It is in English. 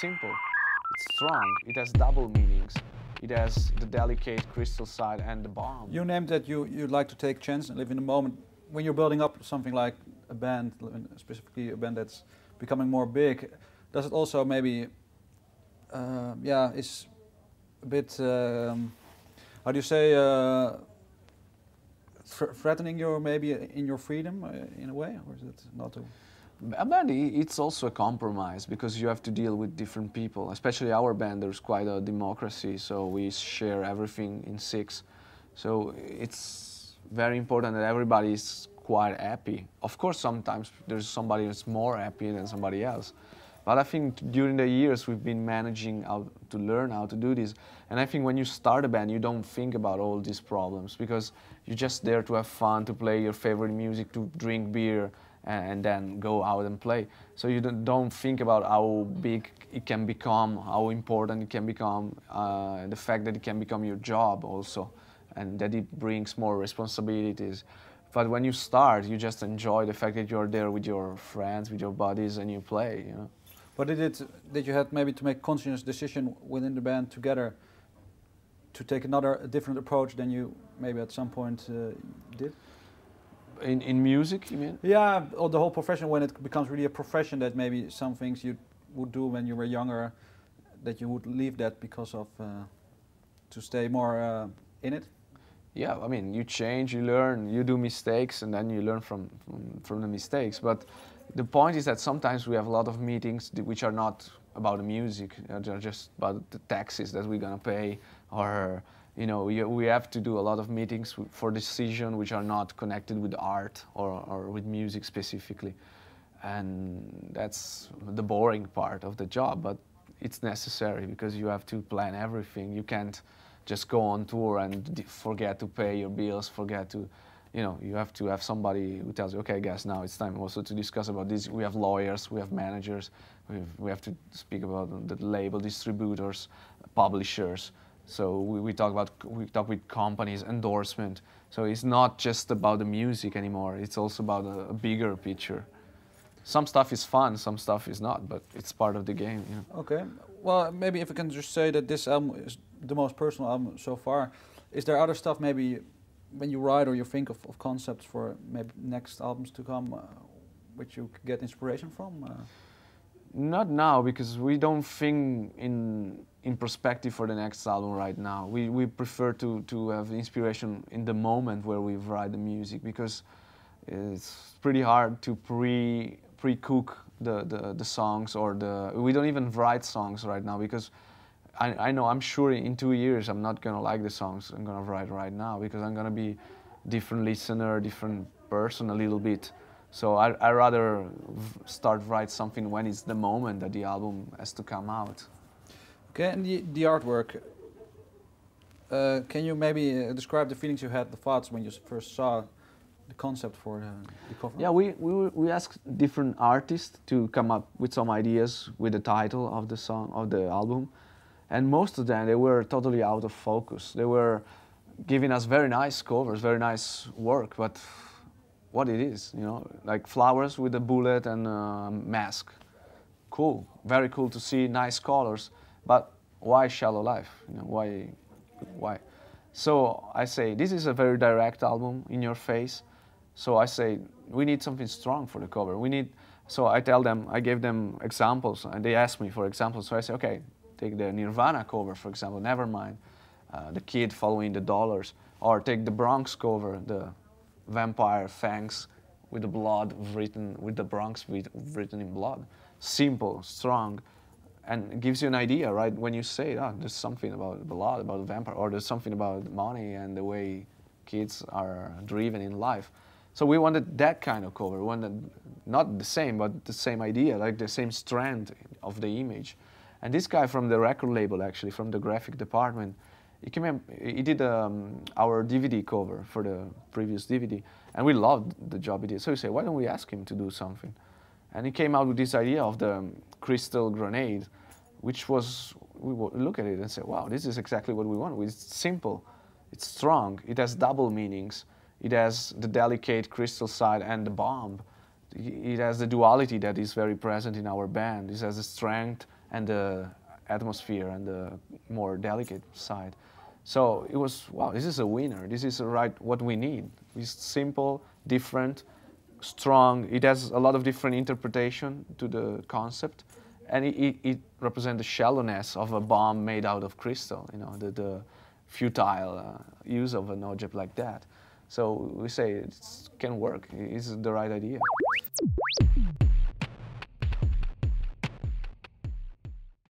simple, it's strong, it has double meanings. It has the delicate crystal side and the bomb. You named that you'd like to take chance and live in the moment. When you're building up something like a band, specifically a band that's becoming more big, does it also maybe, is a bit, how do you say, threatening your maybe in your freedom in a way, or is it not? A band, it's also a compromise because you have to deal with different people. Especially our band, there's quite a democracy, so we share everything in six. So it's very important that everybody is quite happy. Of course, sometimes there's somebody that's more happy than somebody else. But I think during the years we've been managing how to learn how to do this. And I think when you start a band, you don't think about all these problems because you're just there to have fun, to play your favorite music, to drink beer, and then go out and play. So you don't think about how big it can become, how important it can become, the fact that it can become your job also, and that it brings more responsibilities. But when you start, you just enjoy the fact that you're there with your friends, with your buddies, and you play, you know. But did you have maybe to make conscious decision within the band together to take a different approach than you maybe at some point did? In music, you mean? Yeah, or the whole profession, when it becomes really a profession, that maybe some things you would do when you were younger, that you would leave that because of, to stay more in it? Yeah, I mean, you change, you learn, you do mistakes, and then you learn from the mistakes. But the point is that sometimes we have a lot of meetings which are not about the music, they're just about the taxes that we're gonna pay, or you know, we have to do a lot of meetings for decisions which are not connected with art or with music specifically. And that's the boring part of the job, but it's necessary because you have to plan everything. You can't just go on tour and forget to pay your bills, forget to, you know, you have to have somebody who tells you, okay guys, now it's time also to discuss about this. We have lawyers, we have managers, we have to speak about the label distributors, publishers. So we talk with companies, endorsement. So it's not just about the music anymore. It's also about a bigger picture. Some stuff is fun, some stuff is not, but it's part of the game. You know? Okay. Well, maybe if I can just say that this album is the most personal album so far. Is there other stuff maybe when you write or you think of concepts for maybe next albums to come, which you get inspiration from? Not now, because we don't think in perspective for the next album right now. We prefer to have inspiration in the moment where we write the music, because it's pretty hard to pre-cook the songs, or we don't even write songs right now, because I know, I'm sure in 2 years I'm not gonna like the songs I'm gonna write right now, because I'm gonna be different listener, different person a little bit. So I rather start write something when it's the moment that the album has to come out. Okay, and the artwork. Can you maybe describe the feelings you had, the thoughts when you first saw the concept for the cover? Yeah, we asked different artists to come up with some ideas with the title of the song, of the album, and most of them, they were totally out of focus. They were giving us very nice covers, very nice work, but what it is, you know, like flowers with a bullet and a mask. Cool, very cool to see, nice colors, but why Shallow Life? You know, why? So I say, this is a very direct album, in your face. So I say, we need something strong for the cover. So I tell them, I gave them examples, and they asked me for examples. So I say, okay, take the Nirvana cover, for example, Nevermind, the kid following the dollars, or take the Bronx cover, the vampire fangs with the blood written, with the Bronx written in blood. Simple, strong, and it gives you an idea, right? When you say, oh, there's something about blood, about the vampire, or there's something about money and the way kids are driven in life. So we wanted that kind of cover. We wanted not the same, but the same idea, like the same strand of the image. And this guy from the record label, actually, from the graphic department, he did our DVD cover for the previous DVD, and we loved the job he did. So we said, why don't we ask him to do something? And he came out with this idea of the crystal grenade, which was, we look at it and say, wow, this is exactly what we want. It's simple, it's strong, it has double meanings. It has the delicate crystal side and the bomb. It has the duality that is very present in our band. It has the strength and the atmosphere and the more delicate side. So it was, wow, this is a winner. This is what we need. It's simple, different, strong. It has a lot of different interpretation to the concept, and it represents the shallowness of a bomb made out of crystal. You know, the futile use of an object like that. So we say it can work. It's the right idea.